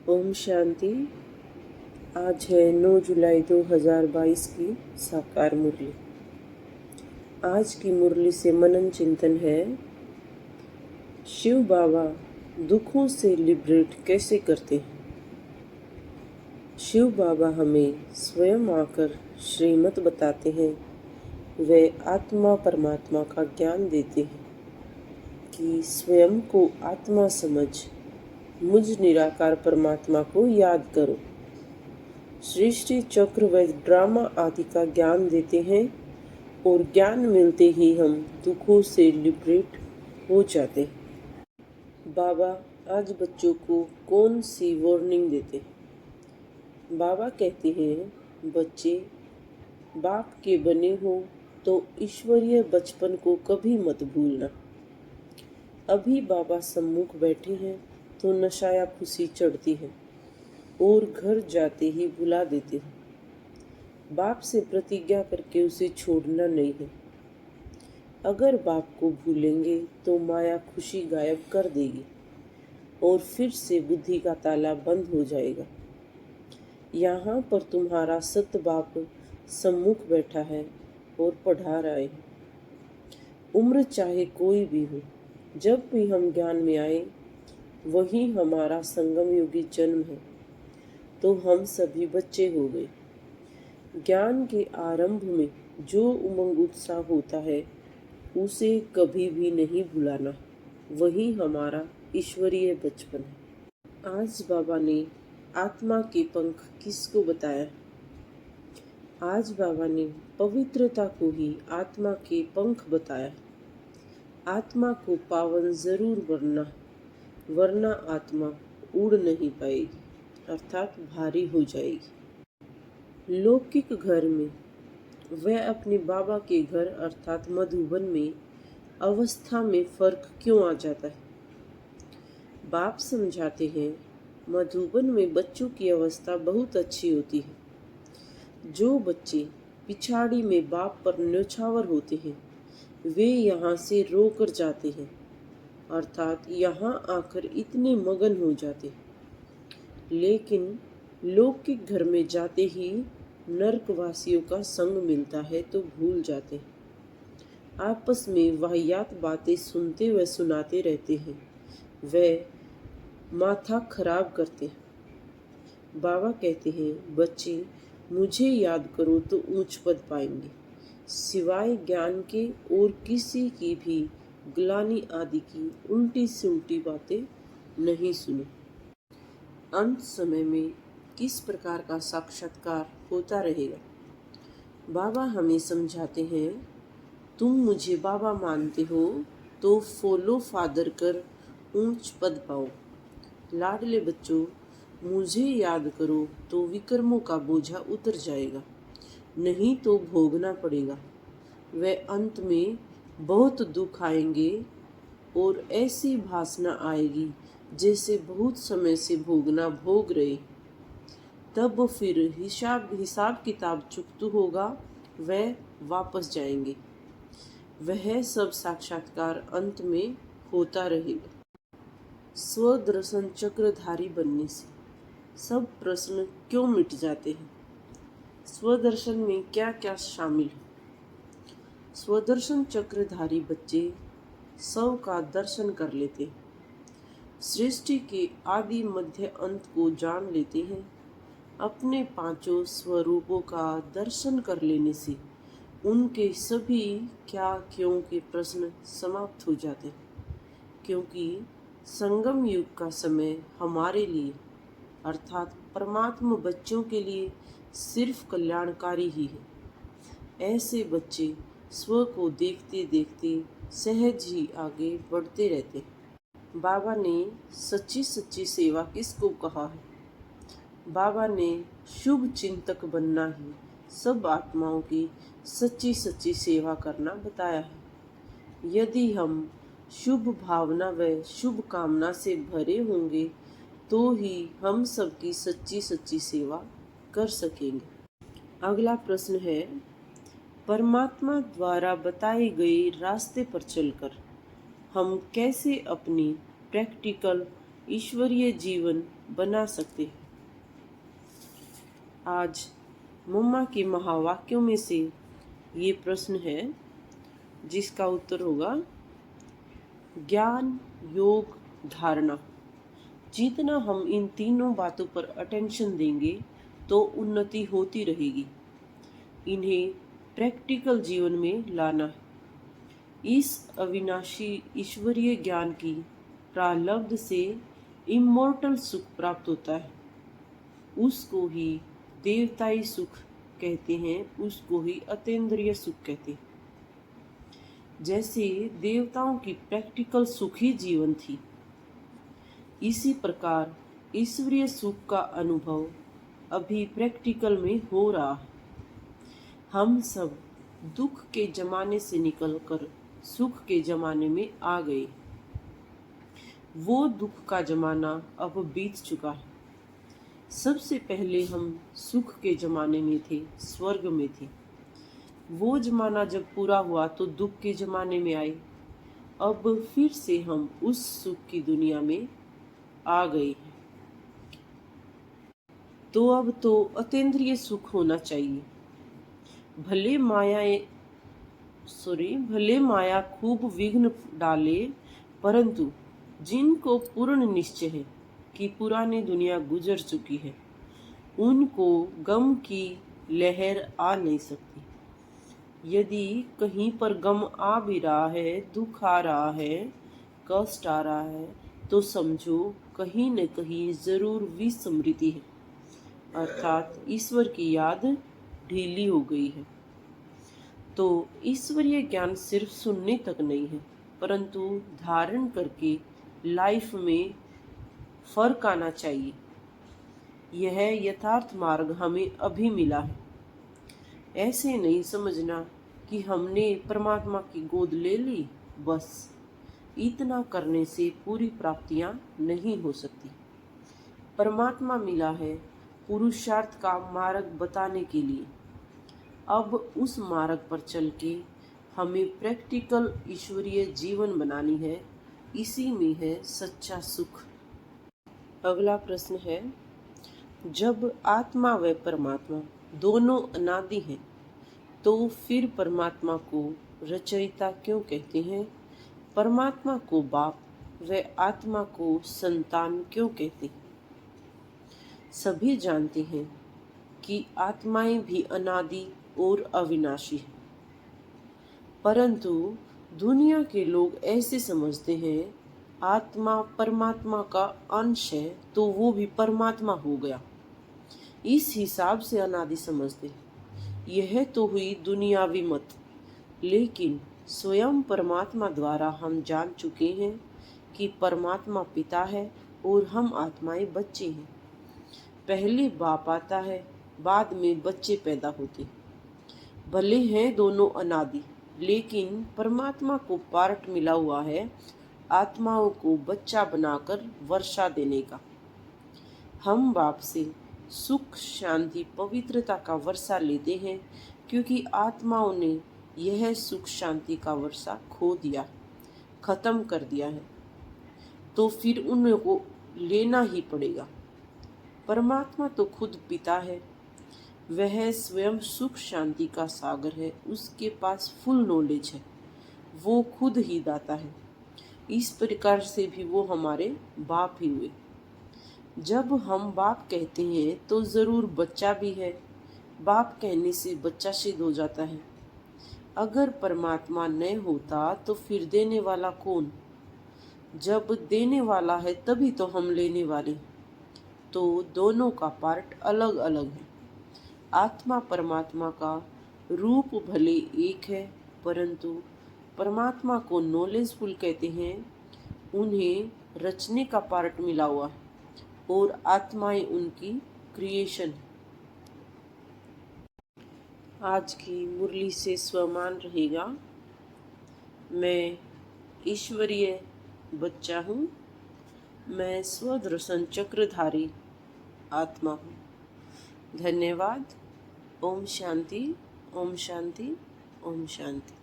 ओम शांति। आज है 9 जुलाई 2022 की साकार मुरली। आज की मुरली से मनन चिंतन है, शिव बाबा दुखों से लिबरेट कैसे करते हैं। शिव बाबा हमें स्वयं आकर श्रीमत बताते हैं। वे आत्मा परमात्मा का ज्ञान देते हैं कि स्वयं को आत्मा समझ मुझ निराकार परमात्मा को याद करो। सृष्टि चक्र व ड्रामा आदि का ज्ञान देते हैं और ज्ञान मिलते ही हम दुखों से लिबरेट हो जाते हैं। बाबा आज बच्चों को कौन सी वार्निंग देते हैं। बाबा कहते हैं, बच्चे बाप के बने हो तो ईश्वरीय बचपन को कभी मत भूलना। अभी बाबा सम्मुख बैठे हैं तो नशाया खुशी चढ़ती है और घर जाते ही बुला देते हैं। बाप से प्रतिज्ञा करके उसे छोड़ना नहीं है। अगर बाप को भूलेंगे तो माया खुशी गायब कर देगी और फिर से बुद्धि का ताला बंद हो जाएगा। यहाँ पर तुम्हारा सत बाप सम्मुख बैठा है और पढ़ा रहे हैं। उम्र चाहे कोई भी हो, जब भी हम ज्ञान में आए वही हमारा संगम योगी जन्म है, तो हम सभी बच्चे हो गए। ज्ञान के आरंभ में जो उमंग उत्साह होता है उसे कभी भी नहीं भुलाना, वही हमारा ईश्वरीय बचपन है। आज बाबा ने आत्मा के पंख किसको बताया। आज बाबा ने पवित्रता को ही आत्मा के पंख बताया। आत्मा को पावन जरूर बनना, वरना आत्मा उड़ नहीं पाएगी, अर्थात भारी हो जाएगी। लौकिक घर में वह अपने बाबा के घर अर्थात मधुबन में अवस्था में फर्क क्यों आ जाता है। बाप समझाते हैं, मधुबन में बच्चों की अवस्था बहुत अच्छी होती है। जो बच्चे पिछाड़ी में बाप पर न्योछावर होते हैं वे यहाँ से रोकर जाते हैं, अर्थात यहाँ आकर इतने मगन हो जाते हैं। लेकिन लौकिक घर में जाते ही नरकवासियों का संग मिलता है तो भूल जाते हैं। आपस में वाहियात बातें सुनते व सुनाते रहते हैं, वे माथा खराब करते हैं। बाबा कहते हैं, बच्चे मुझे याद करो तो ऊंच पद पाएंगे। सिवाय ज्ञान के और किसी की भी ग्लानि आदि की उल्टी सुलटी बातें नहीं सुनो। अंत समय में किस प्रकार का साक्षात्कार होता रहेगा। बाबा हमें समझाते हैं, तुम मुझे बाबा मानते हो तो फॉलो फादर कर ऊंच पद पाओ। लाडले बच्चों, मुझे याद करो तो विकर्मों का बोझा उतर जाएगा, नहीं तो भोगना पड़ेगा। वह अंत में बहुत दुख आएंगे और ऐसी भासना आएगी जैसे बहुत समय से भोगना भोग रहे। तब फिर हिसाब किताब चुकता होगा, वह वापस जाएंगे। वह सब साक्षात्कार अंत में होता रहेगा। स्वदर्शन चक्रधारी बनने से सब प्रश्न क्यों मिट जाते हैं। स्वदर्शन में क्या क्या शामिल है। स्वदर्शन चक्रधारी बच्चे सब का दर्शन कर लेते हैं। सृष्टि के आदि मध्य अंत को जान लेते हैं। अपने पांचों स्वरूपों का दर्शन कर लेने से उनके सभी क्या क्यों के प्रश्न समाप्त हो जाते हैं, क्योंकि संगम युग का समय हमारे लिए अर्थात परमात्मा बच्चों के लिए सिर्फ कल्याणकारी ही है। ऐसे बच्चे स्व को देखते देखते सहज ही आगे बढ़ते रहते हैं। बाबा ने सच्ची सच्ची सेवा किसको कहा है। बाबा ने शुभ चिंतक बनना ही सब आत्माओं की सच्ची सच्ची सेवा करना बताया है। यदि हम शुभ भावना व शुभ कामना से भरे होंगे तो ही हम सबकी सच्ची सच्ची सेवा कर सकेंगे। अगला प्रश्न है, परमात्मा द्वारा बताए गए रास्ते पर चलकर हम कैसे अपनी प्रैक्टिकल ईश्वरीय जीवन बना सकते हैं। आज मम्मा के महावाक्यों में से ये प्रश्न है जिसका उत्तर होगा ज्ञान, योग, धारणा। जितना हम इन तीनों बातों पर अटेंशन देंगे तो उन्नति होती रहेगी। इन्हें प्रैक्टिकल जीवन में लाना है। इस अविनाशी ईश्वरीय ज्ञान की प्रालब्ध से इमोर्टल सुख प्राप्त होता है। उसको ही देवताई सुख कहते हैं, उसको ही अतीन्द्रिय सुख कहते हैं। जैसे देवताओं की प्रैक्टिकल सुख ही जीवन थी, इसी प्रकार ईश्वरीय सुख का अनुभव अभी प्रैक्टिकल में हो रहा है। हम सब दुख के जमाने से निकलकर सुख के जमाने में आ गए। वो दुख का जमाना अब बीत चुका है। सबसे पहले हम सुख के जमाने में थे, स्वर्ग में थे। वो जमाना जब पूरा हुआ तो दुख के जमाने में आए। अब फिर से हम उस सुख की दुनिया में आ गए हैं। तो अब तो अतीन्द्रिय सुख होना चाहिए। भले माया खूब विघ्न डाले, परंतु जिनको पूर्ण निश्चय है कि पुरानी दुनिया गुजर चुकी है, उनको गम की लहर आ नहीं सकती। यदि कहीं पर गम आ भी रहा है, दुख आ रहा है, कष्ट आ रहा है, तो समझो कहीं न कहीं जरूर विस्मृति है, अर्थात ईश्वर की याद ढीली हो गई है। तो ईश्वरीय ज्ञान सिर्फ सुनने तक नहीं है, परंतु धारण करके लाइफ में फर्क आना चाहिए। यह यथार्थ मार्ग हमें अभी मिला है। ऐसे नहीं समझना कि हमने परमात्मा की गोद ले ली, बस इतना करने से पूरी प्राप्तियां नहीं हो सकती। परमात्मा मिला है पुरुषार्थ का मार्ग बताने के लिए। अब उस मार्ग पर चल के हमें प्रैक्टिकल ईश्वरीय जीवन बनानी है। इसी में है सच्चा सुख। अगला प्रश्न है, जब आत्मा व परमात्मा दोनों अनादि हैं, तो फिर परमात्मा को रचयिता क्यों कहते हैं? परमात्मा को बाप व आत्मा को संतान क्यों कहते हैं? सभी जानते हैं कि आत्माएं भी अनादि और अविनाशी हैं, परंतु दुनिया के लोग ऐसे समझते हैं आत्मा परमात्मा का अंश है तो वो भी परमात्मा हो गया। इस हिसाब से अनादि समझते हैं। यह तो हुई दुनियावी मत, लेकिन स्वयं परमात्मा द्वारा हम जान चुके हैं कि परमात्मा पिता है और हम आत्माएं बच्चे हैं। पहले बाप आता है, बाद में बच्चे पैदा होते। भले हैं दोनों अनादि, लेकिन परमात्मा को पार्ट मिला हुआ है आत्माओं को बच्चा बनाकर वर्षा देने का। हम बाप से सुख, शांति, पवित्रता का वर्षा लेते हैं, क्योंकि आत्माओं ने यह सुख शांति का वर्षा खो दिया, खत्म कर दिया है, तो फिर उनको लेना ही पड़ेगा। परमात्मा तो खुद पिता है, वह स्वयं सुख शांति का सागर है, उसके पास फुल नॉलेज है, वो खुद ही दाता है। इस प्रकार से भी वो हमारे बाप ही हुए। जब हम बाप कहते हैं तो जरूर बच्चा भी है। बाप कहने से बच्चा सिद्ध हो जाता है। अगर परमात्मा न होता तो फिर देने वाला कौन? जब देने वाला है तभी तो हम लेने वाले। तो दोनों का पार्ट अलग अलग है। आत्मा परमात्मा का रूप भले एक है, परंतु परमात्मा को नॉलेजफुल कहते हैं। उन्हें रचने का पार्ट मिला हुआ है और आत्माएं उनकी क्रिएशन। आज की मुरली से स्वमान रहेगा, मैं ईश्वरीय बच्चा हूँ, मैं स्वदर्शन चक्रधारी आत्मा हूँ। धन्यवाद। ओम शांति, ओम शांति, ओम शांति।